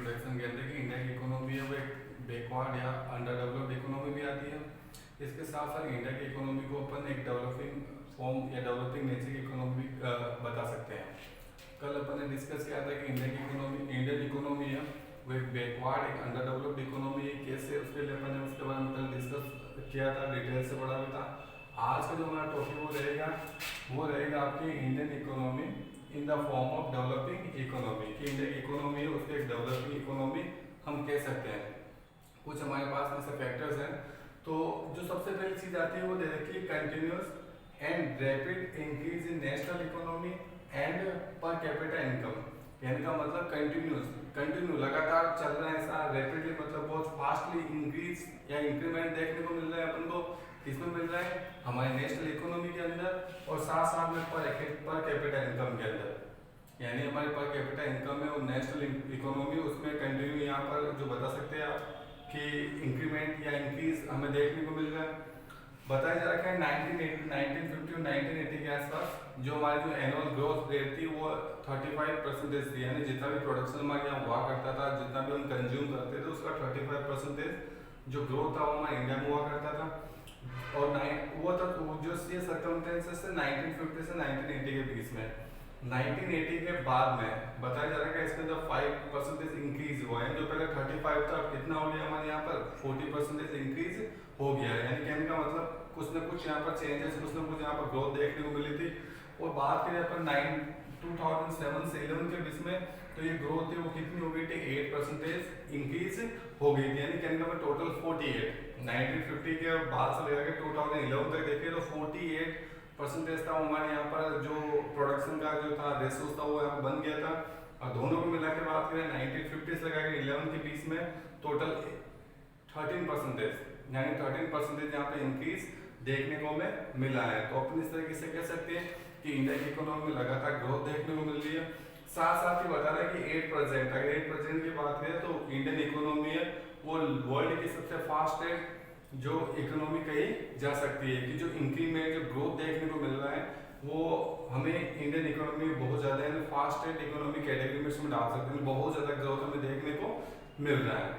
Introduction के अंदर कि इंडिया की इकोनॉमी है वो एक बैकवर्ड या अंडर डेवलप्ड इकोनॉमी भी आती है। इसके साथ साथ इंडिया की इकोनॉमी को अपन एक डेवलपिंग फॉर्म या डेवलपिंग नेचर की इकोनॉमी बता सकते हैं। कल अपन ने डिस्कस किया था कि इंडियन इकोनॉमी है वो एक बैकवर्ड एक अंडर डेवलप्ड इकोनॉमी है, कैसे उसके लिए अपन ने उसके बारे में कल डिस्कस किया था, डिटेल से पढ़ा भी था। आज का जो हमारा टॉपिक वो रहेगा आपकी Indian economy in the form of developing economy. कि इंडिया की इकोनॉमी है उसको एक डेवलपिंग इकोनॉमी हम कह सकते हैं। कुछ हमारे पास ऐसे फैक्टर्स हैं। तो जो सबसे पहली चीज आती है वो दे रखी है continuous and rapid increase in national economy and पर कैपिटा इनकम। यानी का मतलब कंटिन्यू लगातार चल रहा है ऐसा, रैपिडली मतलब बहुत फास्टली इंक्रीज या इंक्रीमेंट देखने को मिल रहा है अपन को। किसमें मिल रहा है? हमारे नेशनल इकोनॉमी के अंदर और साथ साथ में पर कैपिटा इनकम के अंदर। यानी हमारे पर कैपिटा इनकम है और नेशनल इकोनॉमी उसमें कंटिन्यू यहाँ पर जो बता सकते हैं आप कि इंक्रीमेंट या इंक्रीज हमें देखने को मिल रहा है। बताया जा रहा है 1950 और 1980 के आसपास जो हमारी जो एनुअल ग्रोथ रेट थी वो 35% थी। यानी जितना भी प्रोडक्शन हमारे यहाँ हुआ करता था, जितना भी हम कंज्यूम करते थे उसका 35% जो ग्रोथ था वो हमारे इंडिया में हुआ करता था। और वो तक जो ये सर्कमस्टेंसेस से 1950 से 1980 के बीच में। 1980 के बाद में बताया जा रहा है कि इसके अंदर 5% इंक्रीज हुआ है। जो पहले 35 था अब कितना हो गया हमारे यहाँ पर 40% इंक्रीज हो गया है। यानी कहने का मतलब कुछ ना कुछ यहाँ पर चेंजेस, कुछ ना कुछ यहाँ पर ग्रोथ देखने को मिली थी। और बात करें अपन 2007 से 11 के बीच में तो ये ग्रोथ थी वो कितनी हो गई थी 8% इंक्रीज हो गई थी। यानी कहने का मतलब टोटल 48 1950 के बाद से लेकर 2011 तक देखिए तो 48% था हमारे यहाँ पर जो प्रोडक्शन का जो था रेशो था वो यहाँ बन गया था। और दोनों को मिला के बात करें 1950 से लेकर 11 के बीच में टोटल 13% यानी 13% यहाँ पे इंक्रीज देखने को हमें मिला है। तो अपन इस तरीके से कह सकते हैं कि इंडिया की इकोनॉमी में लगातार ग्रोथ देखने को मिल रही है। साथ साथ ही बता रहा है कि 8% अगर 8% की बात करें तो इंडियन इकोनॉमी है वो वर्ल्ड की सबसे फास्टेस्ट जो इकोनॉमी कही जा सकती है। कि जो इंक्रीमेंट जो ग्रोथ देखने को मिल रहा है वो हमें इंडियन इकोनॉमी में बहुत ज़्यादा है फास्टेस्ट इकोनॉमी कैटेगरी में इसमें डाल सकते हैं। बहुत ज़्यादा ग्रोथ हमें देखने को मिल रहा है।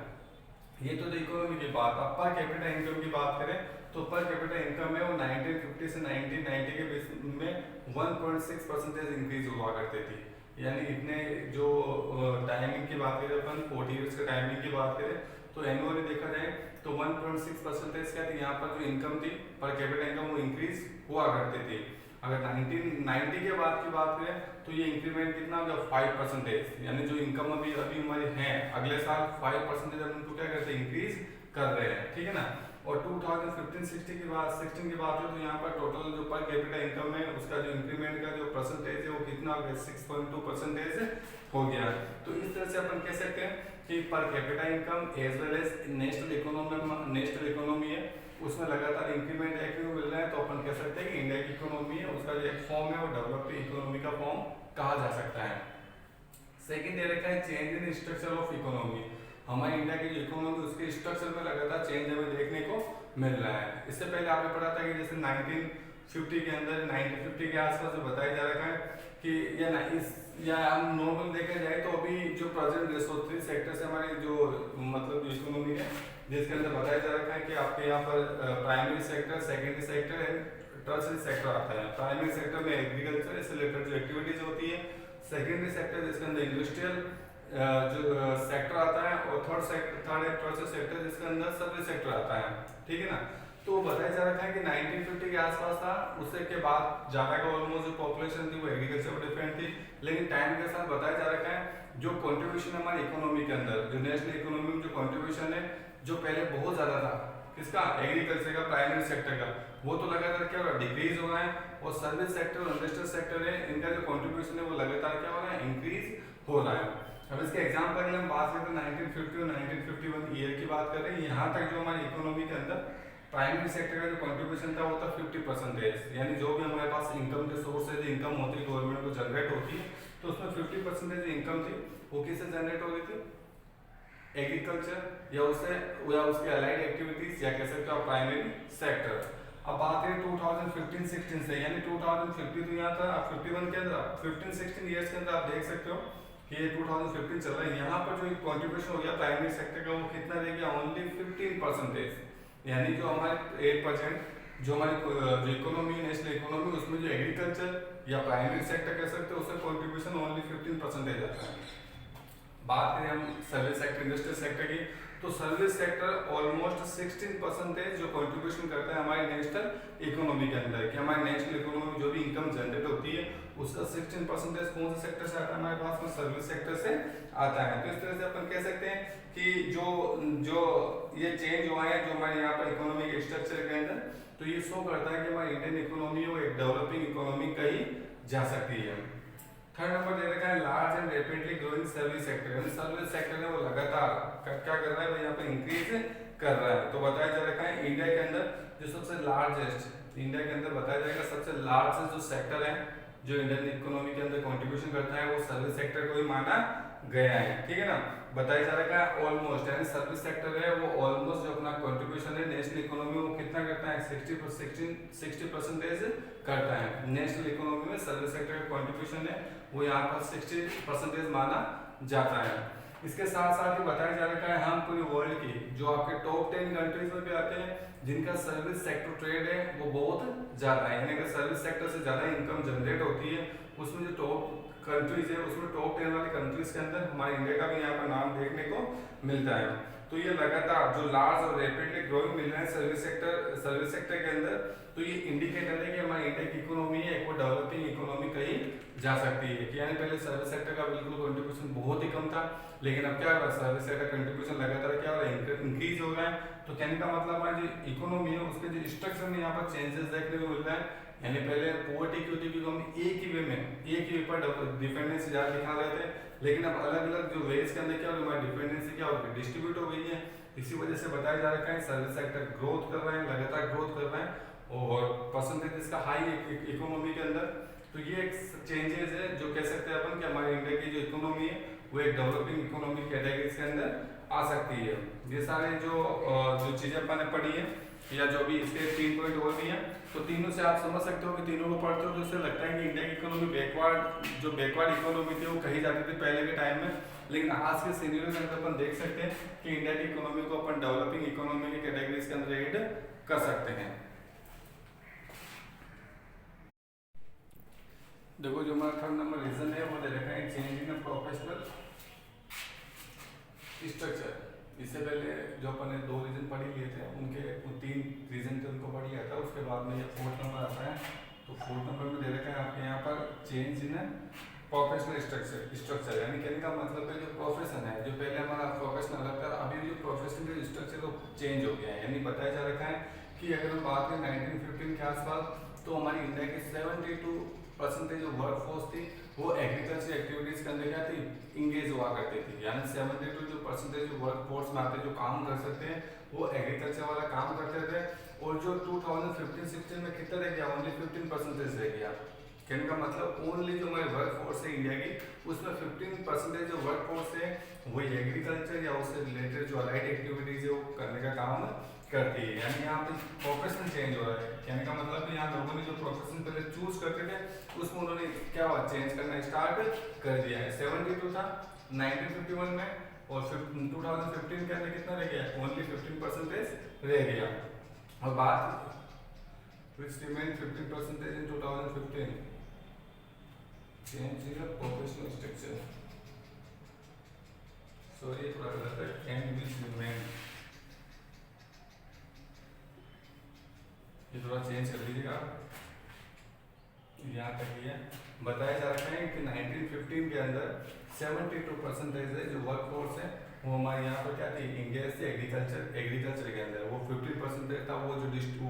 ये तो इकोनॉमी की बात। अब पर कैपिटा इनकम की बात करें तो पर कैपिटा इनकम है वो 1950 से 1990 के बीच में 1.6% इंक्रीज हुआ करती थी। यानी इतने जो टाइमिंग की बात करें अपन 40 ईयर्स के टाइमिंग की बात करें तो एनुअली देखा जाए तो 1.6% क्या थी यहाँ पर जो इनकम थी पर कैपिटा इनकम वो इंक्रीज हुआ करती थी। अगर 1990 के बाद की बात करें तो ये इंक्रीमेंट कितना हो गया 5%। यानी जो इनकम अभी हमारी है अगले साल 5% हम उनको क्या करते हैं इंक्रीज कर रहे हैं। ठीक है ना। और 2015-16 की बात है तो यहाँ पर टोटल जो पर कैपिटा इनकम है उसका जो इंक्रीमेंट का जो परसेंटेज है वो कितना हो गया 6.2% हो गया। तो इस तरह से अपन कह सकते हैं कि per capita income as well as national economy है उसमें लगातार इंक्रीमेंट देखने को मिल रहा है। तो अपन कह सकते हैं कि इंडिया की इकोनॉमी है उसका जो एक फॉर्म है वो डेवलप्ड इकोनॉमी का फॉर्म कहा जा सकता है। सेकंड दे रखा है change in structure of economy. हमारे इंडिया की जो इकोनॉमी उसके स्ट्रक्चर में लगातार चेंज हमें देखने को मिल रहा है। इससे पहले आपने पढ़ा था कि जैसे 1950 के अंदर 1950 के आसपास जो बताया जा रहा है कि या हम नॉर्मल देखा जाए तो अभी जो प्रेजेंट रेशो 3 सेक्टर से हमारी जो मतलब जो इकोनॉमी है जिसके अंदर बताया जा रहा है कि आपके यहाँ पर primary sector, secondary sector and tertiary sector आता है। प्राइमरी सेक्टर में एग्रीकल्चर से रिलेटेड जो एक्टिविटीज होती है, सेकेंडरी सेक्टर जिसके अंदर इंडस्ट्रियल जो सेक्टर आता है और थर्ड सेक्टर जिसके अंदर सर्विस सेक्टर आता है। ठीक है ना। तो बताया जा रहा है कि 1950 के आसपास था, उससे के बाद ज्यादा का ऑलमोस्ट जो पॉपुलेशन थी वो एग्रीकल्चर पर डिपेंड थी। लेकिन टाइम के साथ बताया जा रहा है जो कंट्रीब्यूशन हमारी इकोनॉमी के अंदर जो नेशनल इकोनॉमी में जो कंट्रीब्यूशन है जो पहले बहुत ज्यादा था किसका एग्रीकल्चर का प्राइमरी सेक्टर का वो तो लगातार क्या हो रहा है डिक्रीज हो रहा है। और सर्विस सेक्टर और इंडस्ट्रियल सेक्टर है इनका जो कंट्रीब्यूशन है वो लगातार क्या हो रहा है इंक्रीज हो रहा है। अब इसके एग्जाम्पल के लिए हम बात करते हैं 1950 और 1951 ईयर की बात कर रहे हैं। यहाँ तक जो हमारी इकोनॉमी के अंदर प्राइमरी सेक्टर का जो कंट्रीब्यूशन था वो था 50%। यानी जो भी हमारे पास इनकम के सोर्सेज इनकम होती है गवर्नमेंट को जनरेट होती है तो उसमें 50% इनकम थी वो किससे जनरेट हो रही थी एग्रीकल्चर या उसके अलाइड एक्टिविटीज या कह सकते हो प्राइमरी सेक्टर। अब बात करें 2015-16 से यानी 2050 तो यहाँ था 51 के अंदर 15-16 ईयर्स के अंदर आप देख सकते हो कि ये 2015 चल रहा है, यहाँ पर जो कंट्रीब्यूशन हो गया प्राइमरी सेक्टर का वो कितना रह गया, ओनली 15%। यानी जो हमारे 8% जो हमारी जो इकोनॉमी है नेशनल इकोनॉमी, उसमें जो एग्रीकल्चर या प्राइमरी सेक्टर कह सकते हैं उसका कंट्रीब्यूशन ओनली 15% आता है। बात करें हम सर्विस सेक्टर इंडस्ट्रियल सेक्टर की, तो सर्विस सेक्टर ऑलमोस्ट 16% जो कंट्रीब्यूशन करता है हमारी नेशनल इकोनॉमी के अंदर, कि हमारी नेशनल इकोनॉमी में जो भी इनकम जनरेट होती है उसका 16% कौन से सेक्टर से आता है हमारे पास में, सर्विस सेक्टर से आता है। तो इस तरह से अपन कह सकते हैं कि जो जो ये चेंज हुआ है जो हमारे यहाँ पर इकोनॉमिक स्ट्रक्चर के अंदर, तो ये शो करता है कि हमारी इंडियन इकोनॉमी वो एक डेवलपिंग इकोनॉमी कही जा सकती है। थर्ड नंबर दे रखा है large and rapidly growing service sector, यानी सर्विस सेक्टर है वो लगातार क्या कर रहा है, वो यहाँ पर इंक्रीज कर रहा है। तो बताया जा रखा है इंडिया के अंदर जो सबसे लार्जेस्ट, इंडिया के अंदर बताया जाएगा सबसे लार्जेस्ट जो सेक्टर है जो इंडियन इकोनॉमी के अंदर कंट्रीब्यूशन करता है वो सर्विस सेक्टर को ही माना गया है, ठीक है ना। बताया जा रहा है ऑलमोस्ट, यानी सर्विस सेक्टर है वो ऑलमोस्ट जो अपना कंट्रीब्यूशन है नेशनल इकोनॉमी में वो कितना करता है, 60% करता है। नेशनल इकोनॉमी में सर्विस सेक्टर का कंट्रीब्यूशन है वो यहाँ पर 60% माना जाता है। इसके साथ साथ ही बताया जा रहा है हम पूरी वर्ल्ड की जो आपके टॉप 10 कंट्रीज में भी आते हैं जिनका सर्विस सेक्टर ट्रेड है वो बहुत ज्यादा है, यानी कि सर्विस सेक्टर से ज्यादा इनकम जनरेट होती है, उसमें जो टॉप कंट्रीज है उसमें टॉप 10 वाली कंट्रीज के अंदर हमारे इंडिया का भी यहाँ पर नाम देखने को मिलता है। तो ये लगातार जो लार्ज और रैपिडली ग्रोइंग मिल रहा है सर्विस सेक्टर के अंदर, तो ये इंडिकेटर है कि हमारी इंडिया की इकोनॉमी है वो डेवलपिंग इकोनॉमी कही जा सकती है। यानी पहले सर्विस सेक्टर का बिल्कुल कंट्रीब्यूशन बहुत ही कम था, लेकिन अब क्या हो रहा है सर्विस सेक्टर कंट्रीब्यूशन लगातार क्या हो रहा है, इंक्रीज हो रहा है। तो कहने का मतलब हमारी जो इकोनॉमी है उसके जो स्ट्रक्चर में यहाँ पर चेंजेस देखने को मिल रहा है। यानी पहले पॉवर्टी की होती क्योंकि हम एक ही वे में एक ही पर डिपेंडेंसी ज्यादा दिखा रहे थे, लेकिन अब अलग अलग जो वेज के अंदर क्या हो हमारी डिपेंडेंसी क्या हो डिस्ट्रीब्यूट हो गई है। इसी वजह से बताया जा रहा है सर्विस सेक्टर ग्रोथ कर रहा है, लगातार ग्रोथ कर रहा है और परसेंटेज इसका हाई इकोनॉमी के अंदर। तो ये एक चेंजेस है जो कह सकते हैं अपन कि हमारे इंडिया की जो इकोनॉमी है वो एक डेवलपिंग इकोनॉमी कैटेगरी के अंदर आ सकती है। ये सारे जो चीजें अपन ने पढ़ी है या जो भी इसके 3 पॉइंट और भी हैं, तो तीनों से आप समझ सकते हो कि तीनों को पढ़ते हो तो इससे लगता है कि इंडिया की इकोनॉमी बैकवर्ड इकोनॉमी थी वो कही जाती थी पहले के टाइम में, लेकिन आज के सिनेरियो के अंदर अपन देख सकते हैं कि इंडिया की इकोनॉमी को अपन डेवलपिंग इकोनॉमी की कैटेगरीज के अंदर ऐड कर सकते हैं। देखो जो हमारा थर्ड नंबर रीजन है वो दे रखा है चेंज इन प्रोफेशनल स्ट्रक्चर। इससे पहले जो अपन ने 2 रीजन पढ़ लिए थे उनके 3 रीजन थे उनको पढ़ लिया था, उसके बाद में ये 4th नंबर आता है। तो 4th नंबर में दे रखा है आपके यहाँ पर चेंज इन प्रोफेशनल स्ट्रक्चर, यानी कहने का मतलब है जो प्रोफेशन है जो पहले हमारा प्रोफेशनल अलग था अभी जो प्रोफेशनल स्ट्रक्चर वो चेंज हो गया है। यानी बताया जा रखा है कि अगर हम बात करें 1915 के आसपास तो हमारी इंडिया की 72% जो वर्क फोर्स थी वो एग्रीकल्चर एक्टिविटीज के अंदर क्या थी इंगेज हुआ करती थी। यानी 72 जो परसेंटेज वर्क फोर्स में आते जो काम कर सकते हैं वो एग्रीकल्चर वाला काम करते थे। और जो 2015-16 में कितना रह गया ओनली 15% रह गया। कहने का मतलब ओनली जो हमारी वर्क फोर्स है इंडिया की उसमें 15% जो वर्क फोर्स है वही एग्रीकल्चर या उससे रिलेटेड जो अलाइड एक्टिविटीज है वो करने का काम करती है। यानी यहाँ पे प्रोफेशन चेंज हो रहा है। कहने का मतलब कि यहाँ लोगों ने जो प्रोफेशन पहले चूज करते थे उसमें उन्होंने क्या हुआ चेंज करना स्टार्ट कर दिया है। 72 था 1951 में और 2015 के अंदर कितना रह गया ओनली 15% रह गया। और बात which remain 15% in 2015 change in the professional structure, sorry थोड़ा गलत है can which remain, ये थोड़ा चेंज कर लीजिएगा। यहाँ तक ये बताया जा रहा है कि 1915 के अंदर 72% है जो वर्क फोर्स है वो हमारे यहाँ पर क्या थी इंगेज थे एग्रीकल्चर के अंदर। वो 50% था वो जो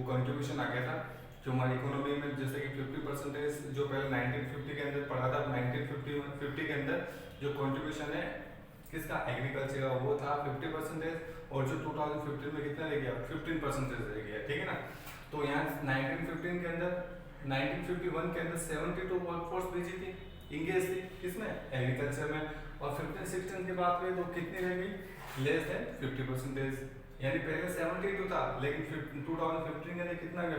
कंट्रीब्यूशन आ गया था जो हमारी इकोनॉमी में, जैसे कि 50% जो पहले 1950 के अंदर पढ़ा था 1950 के अंदर जो कंट्रीब्यूशन है किसका एग्रीकल्चर का वो था 50% और जो 2015 में कितना रह गया 15% रह गया, ठीक है ना। तो यहाँ 1915 के अंदर 1951 के अंदर 72 वर्कफोर्स भेजी थी इंगेज थी किसमें एग्रीकल्चर में, और 15-16 की बात करें तो कितनी रह गई लेस देन 50%। यानी पहले 72 था, लेकिन 2015 के अंदर कितना गया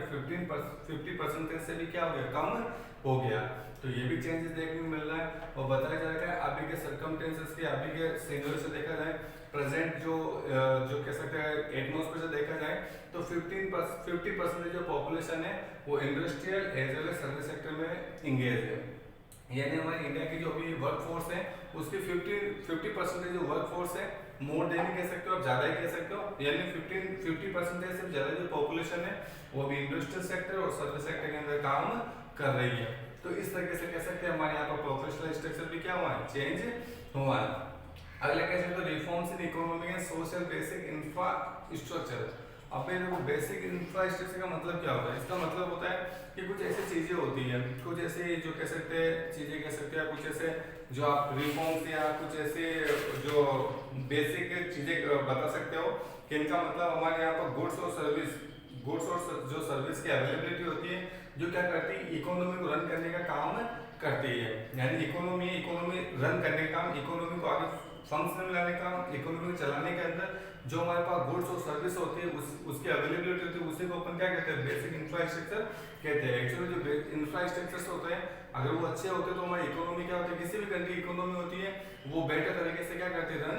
50% से भी क्या हो गया, कम हो गया। तो ये भी चेंजेस देखने को मिल रहा है। और बताया जा रहा है अभी के सर्कमस्टेंसेस के, अभी के सिनेरियो से देखा जाए, प्रेजेंट जो कह सकते हैं एटमॉस्फेयर से देखा जाए, तो 50% जो पॉपुलेशन है वो industrial as well as service sector में इंगेज है। यानी हमारे इंडिया की जो अभी वर्क फोर्स है उसकी 50% जो वर्क फोर्स है, मोर देन कह सकते हो, आप ज़्यादा ही कह सकते हो, यानी 50% से ज़्यादा जो पॉपुलेशन है वो अभी इंडस्ट्रियल सेक्टर और सर्विस सेक्टर के अंदर काम कर रही है। तो इस तरीके से कह सकते हैं हमारे यहाँ पर प्रोफेशनल स्ट्रक्चर भी क्या हुआ है, चेंज हुआ है। अगला कह सकते हो reforms in economic and social basic infrastructure. अब देखो बेसिक इंफ्रास्ट्रक्चर का मतलब क्या होता है, इसका मतलब होता है कि कुछ ऐसी चीजें होती हैं, कुछ ऐसी जो कह सकते हैं चीजें कह सकते हैं, कुछ ऐसे जो आप रिफॉर्म्स या कुछ ऐसे जो बेसिक चीजें बता सकते हो कि इनका मतलब हमारे यहाँ पर गुड्स और जो सर्विस की अवेलेबिलिटी होती है, जो क्या करती है इकोनॉमी को रन करने का काम करती है। यानी इकोनॉमी रन करने का काम, इकोनॉमी को आगे फंक्शन में लाने का, इकोनॉमी को चलाने के अंदर जो हमारे पास गुड्स और सर्विस होती है उसकी अवेलेबिलिटी होती है, उसी को अपन क्या कहते हैं, बेसिक इंफ्रास्ट्रक्चर कहते हैं। एक्चुअली जो इंफ्रास्ट्रक्चर्स होते हैं अगर वो अच्छे होते हैं तो हमारी इकोनॉमी क्या होती है, किसी भी कंट्री की इकोनॉमी होती है वो बेटर तरीके से क्या करती है, रन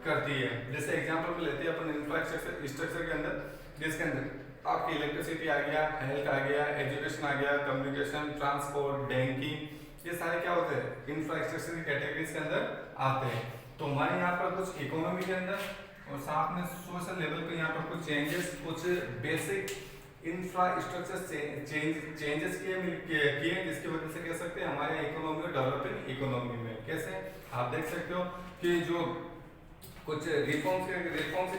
करती है। जैसे एग्जाम्पल में लेते हैं अपन इंफ्रास्ट्रक्चर के अंदर, जिसके अंदर आपकी इलेक्ट्रिसिटी आ गया, हेल्थ आ गया, एजुकेशन आ गया, कम्युनिकेशन, ट्रांसपोर्ट, बैंकिंग, ये सारे क्या होते हैं इंफ्रास्ट्रक्चर की कैटेगरीज के अंदर आते हैं। तो हमारे यहाँ पर कुछ इकोनॉमी के अंदर और साथ में सोशल लेवल पे यहाँ पर कुछ चेंजेस, कुछ बेसिक इंफ्रास्ट्रक्चर चेंजेस किए जिसकी वजह से कह सकते हैं हमारे इकोनॉमी और डेवलपिंग इकोनॉमी में कैसे आप देख सकते हो कि जो कुछ रिफॉर्म्स की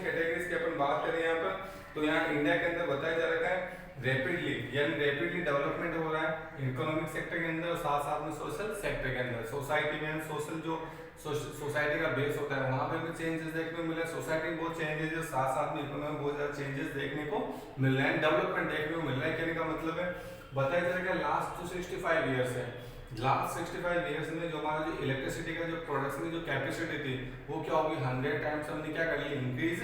कैटेगरीज की अपन बात करें यहाँ पर, तो यहाँ इंडिया के अंदर बताया जा रहा है रैपिडली डेवलपमेंट हो रहा है इकोनॉमिक सेक्टर के अंदर और साथ साथ में सोशल सेक्टर के अंदर। सोसाइटी में सोशल जो सोसाइटी का बेस होता है वहाँ पे भी चेंजेस देखने को मिला, सोसाइटी में बहुत चेंजेस है, साथ साथ में इकोनॉमी में बहुत ज़्यादा चेंजेस देखने को मिल रहे हैं, डेवलपमेंट देखने को मिल रहा है। कहने का मतलब है बताया जा रहा है लास्ट 65 ईयर्स है, लास्ट 65 ईयर्स में जो हमारा जो इलेक्ट्रिसिटी का जो प्रोडक्शन की जो कैपेसिटी थी वो क्या होगी 100 टाइम्स हमने क्या कर ली, इंक्रीज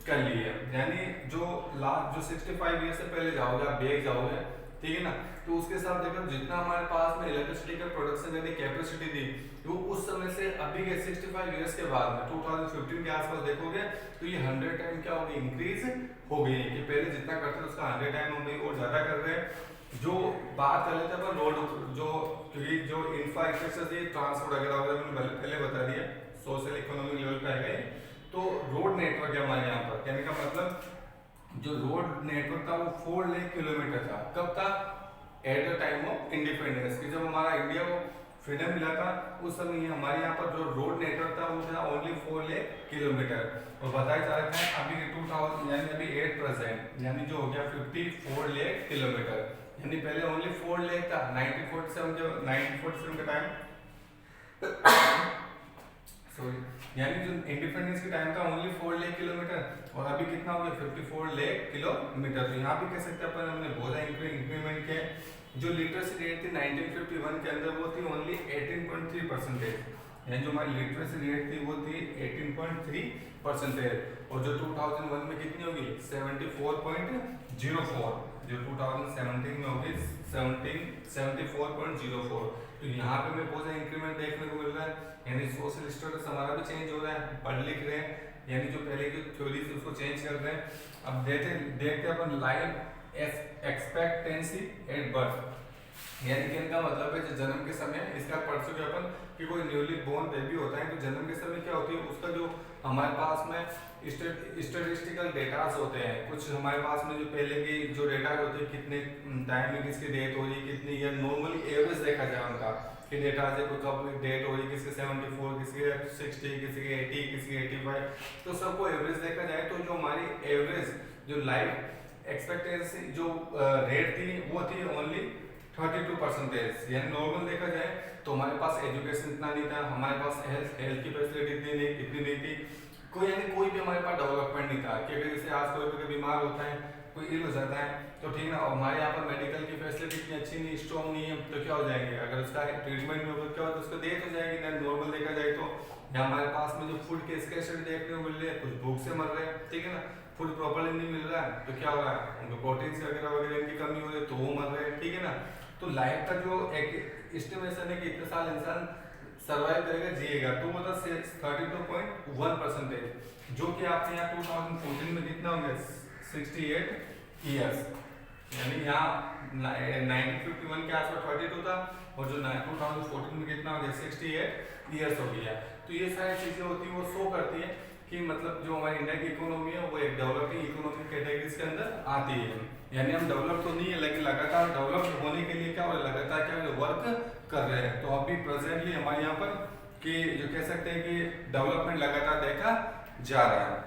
कर ली है। यानी जो लास्ट जो 65 ईयर से पहले जाओगे आप बैक जाओगे, ठीक है ना, तो उसके साथ देखो जितना हमारे पास में इलेक्ट्रिसिटी का प्रोडक्शन करने की कैपेसिटी थी वो उस समय से अभी के 65 ईयर्स के बाद में 2015 के आसपास देखोगे तो ये 100 टाइम क्या होगी, इंक्रीज हो गई है। कि पहले जितना करते थे उसका 100 टाइम हम और ज्यादा कर रहे हैं। जो बात कर लेते हैं रोड जो क्योंकि जो इंफ्रास्ट्रक्चर थी ट्रांसपोर्ट वगैरह वगैरह पहले बता दिया, सोशल इकोनॉमिक लेवल पे आ गए। तो रोड नेटवर्क है हमारे यहाँ पर, कहने का मतलब जो रोड नेटवर्क था वो 4 लाख किलोमीटर था। कब था, at the time of independence की जब हमारा इंडिया को फ्रीडम मिला था उस समय हमारे यहाँ पर जो रोड नेटवर्क था वो था ओनली 4 लाख किलोमीटर। और बताया जा रहा है अभी 2000 यानी अभी 8% यानी जो हो गया 54 लाख किलोमीटर, यानी पहले ओनली 4 लाख था 1947 जो 1947 का टाइम सॉरी यानी जो इंडिपेंडेंस के टाइम था ओनली 4 लाख किलोमीटर और अभी कितना हो गया 54 लाख किलोमीटर। तो यहाँ भी कह सकते हैं अपन हमने बहुत इंक्रीमेंट किया। जो लिटरेसी रेट थी 1951 के अंदर वो थी ओनली 18.3%, यानी जो हमारी लिटरेसी रेट थी वो थी 18.3% और जो 2001 में कितनी होगी 74.04, जो 2017 में होगी 74.04। तो यहाँ पे हमें बहुत इंक्रीमेंट देखने को मिल रहा है, यानी सोशल स्टेटस हमारा भी चेंज हो रहा है, पढ़ लिख रहे हैं, यानी जो पहले की थ्योरीज उसको चेंज कर रहे हैं। अब देखते अपन लाइफ एक्सपेक्टेंसी एट बर्थ, यानी कि इनका मतलब है जो जन्म के समय इसका पढ़ चुके अपन कि कोई न्यूली बोर्न बेबी होता है तो जन्म के समय क्या होती है उसका जो हमारे पास में स्टेटिस्टिकल डेटास होते हैं, कुछ हमारे पास में जो पहले की जो डेटा होते हैं कितने टाइम में किसकी डेथ हो रही है कितनी, या नॉर्मली एवरेज देखा जाए उनका कि डेटा से कोई कब डेट हो रही है, किसके 74, किसके 60, किसी के 80, किसी के 85, तो सबको एवरेज देखा जाए तो जो हमारी एवरेज जो लाइफ एक्सपेक्टेंसी जो रेट थी वो थी ओनली 32%। यानी नॉर्मल देखा जाए तो हमारे पास एजुकेशन इतना नहीं था, हमारे पास हेल्थ की फैसिलिटी इतनी नहीं थी, कोई यानी कोई भी हमारे पास डेवलपमेंट नहीं था कि जैसे आज कोई बीमार होता है कोई इल हो जाता है तो ठीक है, हमारे यहाँ पर मेडिकल की फैसिलिटी इतनी अच्छी नहीं स्ट्रॉन्ग नहीं है तो क्या हो जाएंगे, अगर उसका ट्रीटमेंट में क्या होता है उसको डेथ हो जाएगी ना, नॉर्मल देखा जाए तो या हमारे पास में जो फूड की स्कैर्सिटी देखने को मिल रही है, कुछ भूख से मर रहे हैं, ठीक है ना, फूड प्रॉपर्ली नहीं मिल रहा है तो क्या हो रहा है, उनको प्रोटीन वगैरह वगैरह इनकी कमी हो रही है तो वो मर रहे हैं, ठीक है ना। तो लाइफ का जो एक एस्टिमेशन है कि इतने साल इंसान सर्वाइव करेगा, जिएगा, तो मतलब 32.1%, जो कि आपके यहाँ 2014 में कितना हो गया, 68 ईयर्स, यानी यहाँ 1951 के आसपास 32 था और जो 2014 में कितना हो गया, 68 ईयर्स हो गया। तो ये सारी चीज़ें होती हैं, वो शो करती है कि मतलब जो हमारी इंडिया की इकोनॉमी है वो एक डेवलपिंग इकोनॉमी कैटेगरीज के अंदर आती है। यानी हम डेवलप तो नहीं है, लेकिन लगातार डेवलप होने के लिए क्या हो रहा है, लगातार क्या वर्क कर रहे हैं। तो अभी प्रेजेंटली हमारे यहाँ पर कि जो कह सकते हैं कि डेवलपमेंट लगातार देखा जा रहा है।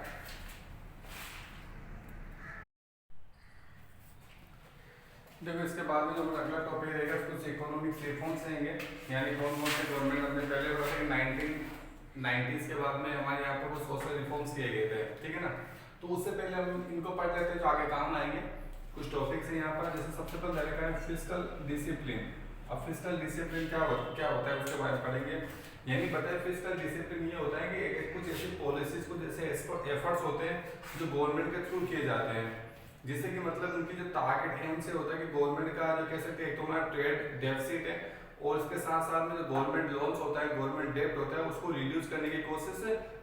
देखो इसके बाद में जो अगला टॉपिक रहेगा कुछ इकोनॉमिक रिफॉर्म्स रहेंगे, यानी कौन कौन से गवर्नमेंट ने पहले 1990s के बाद में हमारे यहाँ पर कुछ सोशल रिफॉर्म्स किए गए थे, ठीक है ना। तो उससे पहले हम इनको पढ़ लेते हैं जो आगे काम आएंगे। कुछ टॉपिक्स हैं यहाँ पर, जैसे सबसे पहले देखा है फिस्कल डिसिप्लिन। अब फिस्कल डिसिप्लिन क्या होता है उसके बारे में पढ़ेंगे। यानी बताए फिस्कल डिसिप्लिन ये होता है कि कुछ ऐसी पॉलिसीज, कुछ ऐसे एफर्ट्स होते हैं जो गवर्नमेंट के थ्रू किए जाते हैं, जिससे कि मतलब उनकी जो टारगेट एम से होता है कि गवर्नमेंट का जो कह सकते हैं एक तो हमारा ट्रेड डेफिसिट है और इसके साथ साथ में जो गवर्नमेंट लोन्स होता है, गवर्नमेंट डेब्ट होता है, उसको रिड्यूस करने की कोशिश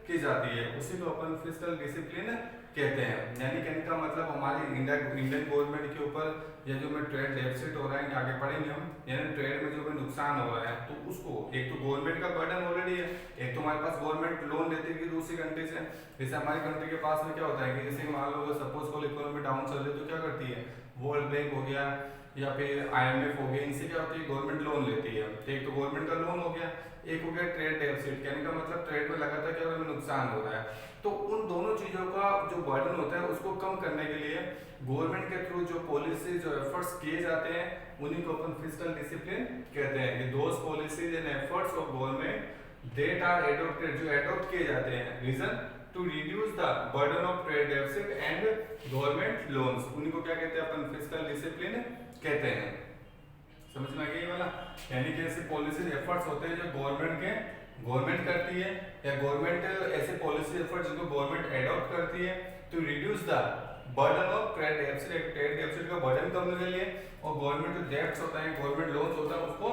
की जाती है। उसी को अपन फिस्कल डिसिप्लिन कहते हैं। यानी कहने का मतलब हमारी इंडियन गवर्नमेंट के ऊपर या जो में ट्रेड डेफिसिट हो रहा है, आगे पढ़ेंगे हम, यानी ट्रेड में जो भी नुकसान हो रहा है तो उसको एक तो गवर्नमेंट का बर्डन ऑलरेडी है, एक तो हमारे पास गवर्नमेंट लोन लेती है दूसरी कंट्री से। जैसे हमारी कंट्री के पास में क्या होता है कि जैसे मान लो सपोज को इकोनॉमी डाउन चल रही है तो क्या करती है, वर्ल्ड बैंक हो गया या फिर IMF हो गया, इनसे क्या होती है गवर्नमेंट लोन लेती है। एक तो गवर्नमेंट का लोन हो गया, एक हो गया ट्रेड डेफिसिट, कहने का मतलब ट्रेड में लगातार क्या हो रहा है, नुकसान हो रहा है। तो उन दोनों चीजों का जो बर्डन होता है उसको कम करने के लिए गवर्नमेंट के थ्रू जो पॉलिसी जो एफर्ट्स किए जाते हैं उन्हीं को अपन फिस्कल डिसिप्लिन कहते हैं। कि those policies and efforts of government that are adopted, जो एडॉप्ट किए जाते हैं, reason to reduce the burden of trade deficit and government loans, उन्हीं को क्या कहते हैं अपन फिस्कल डिसिप्लिन कहते हैं। समझ में आ गया ये वाला। यानी कि ऐसे पॉलिसी एफर्ट्स होते हैं जो गवर्नमेंट करती है, या गवर्नमेंट ऐसे पॉलिसी एफर्ट्स जिनको गवर्नमेंट एडॉप्ट करती है to reduce the burden of trade deficit, trade deficit का बर्डन कम करने के लिए, और गवर्नमेंट जो डेब्ट्स होता है, गवर्नमेंट लोन्स होता है उसको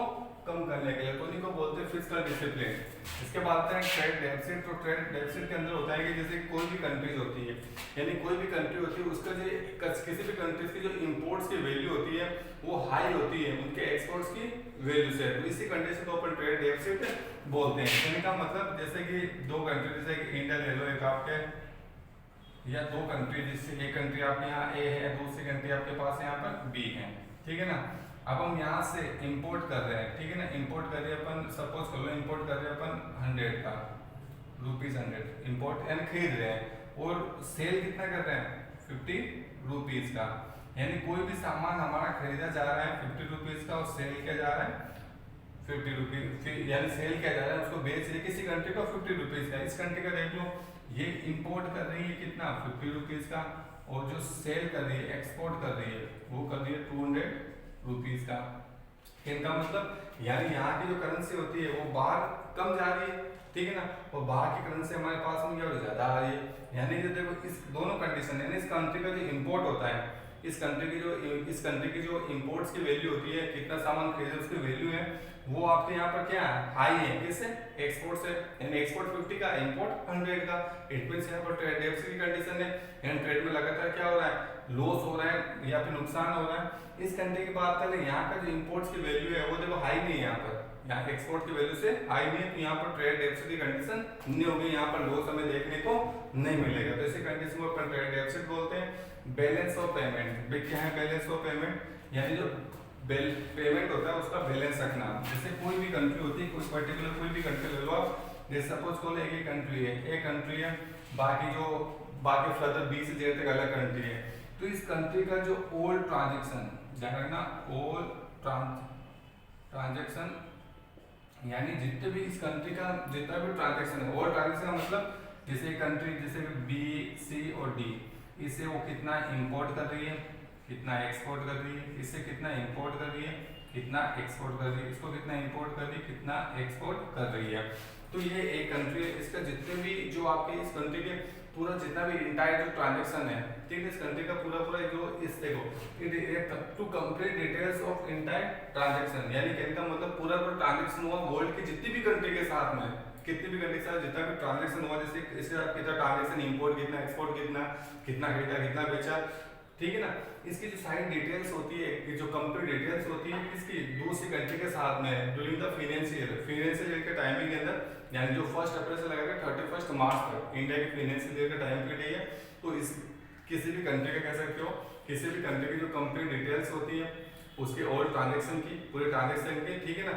कम करने के लिए, तो उन्हीं को बोलते हैं फिस्कल डिसिप्लिन। इसके बाद आता है ट्रेड डेफिसिट। तो ट्रेड डेफिसिट के अंदर होता है कि जैसे कोई भी कंट्रीज होती है, यानी कोई भी कंट्री होती है उसका जो किसी भी कंट्रीज की जो इंपोर्ट्स की वैल्यू होती है वो हाई होती है उनके एक्सपोर्ट्स की वैल्यू से, तो इसी कंडीशन को अपन ट्रेड डेफिसिट बोलते हैं। कहने का मतलब जैसे कि दो कंट्री, जैसे कि इंडिया ले लो एक आपके, या दो कंट्री, जिससे एक कंट्री आपके यहाँ ए है, दूसरी कंट्री आपके पास यहाँ पर बी है, ठीक है ना। अब हम यहाँ से इंपोर्ट कर रहे हैं, ठीक है ना, इंपोर्ट कर रहे हैं अपन, सपोज कर लो इंपोर्ट कर रहे हैं अपन 100 का, ₹100 इंपोर्ट यानी खरीद रहे हैं, और सेल कितना कर रहे हैं, ₹50 का। यानी कोई भी सामान हमारा खरीदा जा रहा है ₹50 का और सेल किया जा रहा है ₹50, यानी सेल किया जा रहा है, उसको बेच रही किसी कंट्री को ₹50 का। इस कंट्री का देख लो, ये इंपोर्ट कर रही है कितना, ₹50 का, और जो सेल कर रही है, एक्सपोर्ट कर रही है, वो कर रही है ₹200 का। इनका मतलब यानी यहाँ की जो करेंसी होती है वो बाहर कम जा रही है, ठीक है ना, और बाहर की करेंसी हमारे पास में क्या ज्यादा आ रही है। यानी जो देखो इस दोनों कंडीशन, यानी इस कंट्री का जो इंपोर्ट होता है, इस कंट्री की जो इंपोर्ट्स की वैल्यू होती है, कितना सामान खरीदे उसकी वैल्यू है, वो आपके यहाँ पर क्या है, हाई है, किससे, एक्सपोर्ट से। यानी एक्सपोर्ट 50 का, इंपोर्ट 100 का। इट मींस यहाँ पर ट्रेड डेफिसिट की कंडीशन है, यानी ट्रेड में लगातार क्या हो रहा है, लॉस हो रहा है या फिर नुकसान हो रहा है। इस कंट्री की बात करें, यहाँ का जो इंपोर्ट्स की वैल्यू है वो देखो हाई नहीं है, यहाँ पर यहाँ एक्सपोर्ट की वैल्यू से हाई नहीं है, तो यहाँ पर ट्रेड डेफिसिट की कंडीशन नहीं होगी, यहाँ पर लॉस हमें देखने को नहीं मिलेगा। तो इसी कंडीशन को अपन ट्रेड डेफिसिट बोलते हैं। बैलेंस ऑफ पेमेंट, क्या है बैलेंस ऑफ पेमेंट, यानी जो पेमेंट होता है उसका बैलेंस रखना। जैसे कोई भी कंट्री होती है, कोई पर्टिकुलर कोई भी कंट्री ले लो आप, जैसे सपोज को एक ही कंट्री है, एक कंट्री है, बाकी फर्दर 20 से Z तक अलग कंट्री है, तो इस कंट्री का जो ओल्ड ट्रांजेक्शन, ध्यान रखना, ओल्ड ट्रांजेक्शन, यानी जितने भी इस कंट्री का जितना भी ट्रांजेक्शन है, ओल्ड ट्रांजेक्शन का मतलब जैसे कंट्री जैसे B, C और D, इससे वो कितना इंपोर्ट कर रही है, कितना एक्सपोर्ट कर रही है, इससे कितना इंपोर्ट कर रही है, कितना एक्सपोर्ट कर रही है, इसको कितना इंपोर्ट कर रही है, कितना एक्सपोर्ट कर रही है। तो ये एक कंट्री है, इसका जितने भी जो आपके इस कंट्री के पूरा जितना भी इंटायर जो ट्रांजेक्शन है, ठीक है, इस कंट्री का पूरा पूरा जो इस देखो to complete details of entire transaction, यानी कहने का मतलब पूरा पूरा ट्रांजेक्शन हुआ वर्ल्ड की जितनी भी कंट्री के साथ में, कितनी भी कंट्री के साथ जितना भी ट्रांजेक्शन हुआ, जैसे इसके साथ कितना ट्रांजेक्शन, इंपोर्ट कितना, एक्सपोर्ट कितना, कितना खरीदा कितना बेचा, ठीक है ना, इसकी जो सारी डिटेल्स होती है, जो कंप्लीट डिटेल्स होती है इसकी दूसरी कंट्री के साथ में ड्यूरिंग द फाइनेंशियल ईयर के टाइमिंग के अंदर, यानी जो 1 अप्रैल से लेकर 31 मार्च तक इंडिया की फाइनेंशियल ईयर का टाइम पीरियड है। तो इस किसी भी कंट्री का कह सकते हो, किसी भी कंट्री की जो कंप्लीट डिटेल्स होती है उसके और ट्रांजेक्शन की, पूरे ट्रांजेक्शन की, ठीक है ना,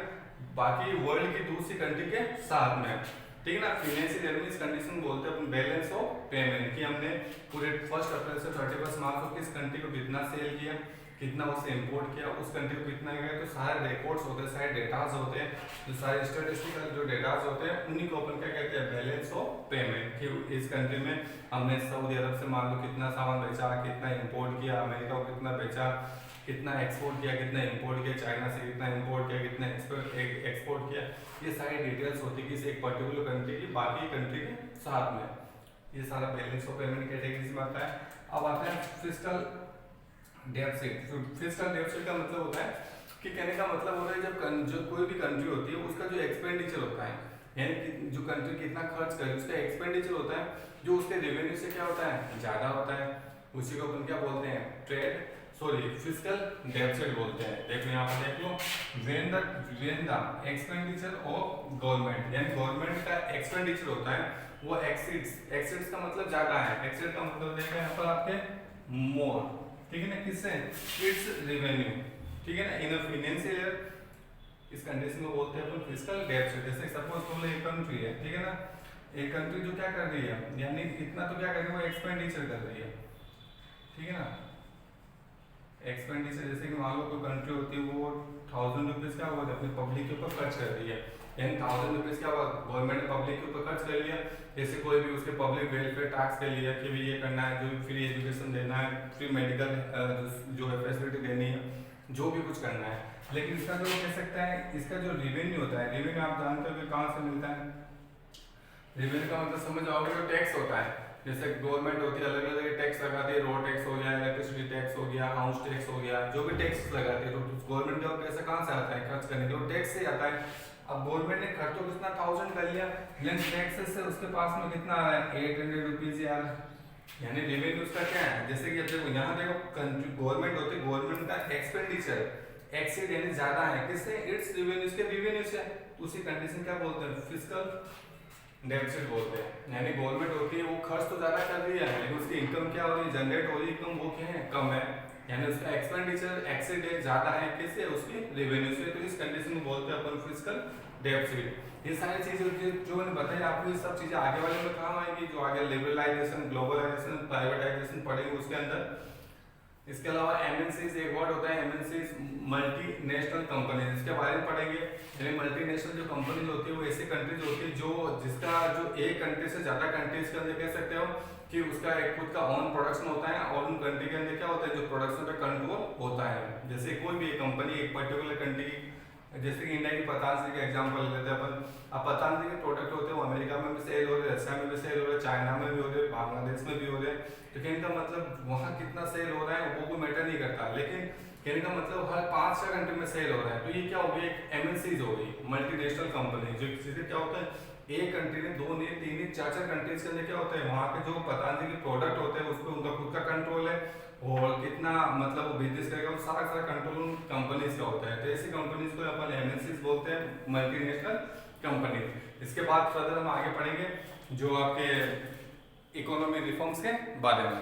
बाकी वर्ल्ड की दूसरी कंट्री के साथ में, ठीक है ना। फाइनेंशियल ईयर में इस कंडीशन बोलते हैं अपन बैलेंस ऑफ पेमेंट, कि हमने पूरे 1 अप्रैल से 31 मार्च को किस कंट्री को कितना सेल किया, कितना उससे इंपोर्ट किया, उस कंट्री को कितना गया, तो सारे रिकॉर्ड्स होते हैं, सारे डेटाज होते हैं, जो सारे स्टैटिस्टिकल जो डेटाज होते हैं उन्हीं को अपन क्या कहते हैं, बैलेंस ऑफ पेमेंट। कि इस कंट्री में हमने सऊदी अरब से मान लो कितना सामान बेचा, कितना इंपोर्ट किया, अमेरिका को कितना बेचा, कितना एक्सपोर्ट किया, कितना इंपोर्ट किया, चाइना से कितना इंपोर्ट किया, कितना एक्सपोर्ट किया, ये सारी डिटेल्स होती है किसी एक पर्टिकुलर कंट्री की बाकी कंट्री के साथ में, ये सारा बैलेंस ऑफ पेमेंट कैटेगरी में आता है। अब आता है फिस्कल डेफिसिट। फिस्कल डेफिसिट का मतलब होता है कि कहने का मतलब होता है जब जो कोई भी कंट्री होती है उसका जो एक्सपेंडिचर होता है, यानी कि जो कंट्री कितना खर्च करे उसका एक्सपेंडिचर होता है, जो उसके रेवेन्यू से क्या होता है, ज्यादा होता है, उसी को अपन क्या बोलते हैं, फिस्कल डेफिसिट बोलते हैं। देखो यहाँ पर देख लो, when the expenditure of government, यानी गवर्नमेंट का एक्सपेंडिचर होता है वो एक्सीड्स का मतलब ज्यादा है, एक्सीड का मतलब देखो यहाँ पर आपके मोर, ठीक है ना, किससे, इट्स रेवेन्यू, ठीक है ना, इन अ फाइनेंशियल ईयर, इस कंडीशन को बोलते हैं अपन फिस्कल डेफिसिट। जैसे सपोज तुम एक कंट्री है, ठीक है ना, एक कंट्री जो क्या कर रही है, यानी इतना तो क्या कर रही है, वो एक्सपेंडिचर कर रही है, ठीक है ना, एक्सपेंडिचर, जैसे कि मान लो कोई कंट्री होती है वो 1000 रुपीज का वो अपनी पब्लिक के ऊपर खर्च कर रही है, यानी 1000 रुपीज का गवर्नमेंट ने पब्लिक के ऊपर खर्च कर लिया, जैसे कोई भी उसके पब्लिक वेलफेयर टैक्स के लिए कि भी ये करना है, जो फ्री एजुकेशन देना है, फ्री मेडिकल जो है फैसिलिटी देनी है, जो भी कुछ करना है, लेकिन इसका जो कह सकता है, इसका जो रेवेन्यू होता है, रेवेन्यू आप जानते हो कि कहाँ से मिलता है, रेवेन्यू का मतलब समझ आओगे तो टैक्स होता है, जैसे गवर्नमेंट होती है अलग अलग टैक्स लगाती है, रोड टैक्स हो गया, इलेक्ट्रिसिटी टैक्स हो गया, हाउस टैक्स हो गया, जो भी टैक्स लगाती है, तो गवर्नमेंट का पैसा कहाँ से आता है, खर्च करने के लिए टैक्स से आता है। अब गवर्नमेंट ने खर्च तो कितना 1000 कर लिया, लेकिन टैक्स से उसके पास में कितना आ रहा है, 800 रुपीज यार, यानी रेवेन्यू उसका क्या है, जैसे कि अब देखो यहाँ देखो गवर्नमेंट होती है, गवर्नमेंट का एक्सपेंडिचर एक्सीड यानी ज्यादा है, किससे, इट्स रेवेन्यू, इसके रेवेन्यू से, उसी कंडीशन क्या बोलते हैं, फिस्कल डेफिसिट बोलते हैं। यानी गवर्नमेंट होती है वो खर्च तो ज्यादा कर रही है, लेकिन उसकी इनकम क्या हो रही है, जनरेट हो रही है, इनकम वो क्या है, कम है, यानी उसका एक्सपेंडिचर एक्सीड ज्यादा है, किससे, उसकी रेवेन्यू से, तो इस कंडीशन में बोलते हैं अपन फिस्कल डेफिसिट। ये सारी चीजें जो मैंने बताई आपको, ये सब चीजें आगे वाले में काम आएगी, जो आगे लिबरलाइजेशन, ग्लोबलाइजेशन, प्राइवेटाइजेशन पढ़ेंगे उसके अंदर। इसके अलावा एमएनसीज एक वर्ड होता है, एमएनसीज मल्टीनेशनल कंपनीज, इसके बारे में पढ़ेंगे। यानी मल्टीनेशनल जो कंपनीज होती है वो ऐसी कंट्रीज होती है जो जिसका जो एक कंट्री से ज्यादा कंट्रीज के अंदर कह सकते हो कि उसका एक खुद का ऑन प्रोडक्शन होता है, और उन कंट्री के अंदर क्या होता है, जो प्रोडक्शन पे कंट्रोल होता है। जैसे कोई भी एक कंपनी एक पर्टिकुलर कंट्री, जैसे कि इंडिया की पतंजलि का एग्जांपल लेते हैं अपन। अब पतंजलि के प्रोडक्ट होते हैं वो अमेरिका में भी सेल हो रहे हैं, रशिया में भी सेल हो रहे हैं, चाइना में भी हो रहे हैं, बांग्लादेश में भी हो रहे हैं, तो कहने का मतलब वहाँ कितना सेल हो रहा है वो कोई मैटर नहीं करता, लेकिन कहने का मतलब हर 5-6 कंट्री में सेल हो रहा है, तो ये क्या हो गई, एक एमएनसीज हो गई, मल्टीनेशनल कंपनी, जो जिससे क्या होता है एक कंट्री में 2 नहीं 3 नहीं 4 कंट्रीज के अंदर क्या होता है, वहाँ के जो पतंजलि के प्रोडक्ट होते हैं उस पर उनका खुद का कंट्रोल है, और कितना मतलब वो बिजनेस करेगा वो सारा कंट्रोल कंपनीज का होता है। तो ऐसी कंपनीज को अपन एमएनसीज बोलते हैं, मल्टीनेशनल कंपनी। इसके बाद फर्दर हम आगे पढ़ेंगे जो आपके इकोनॉमी रिफॉर्म्स के बारे में।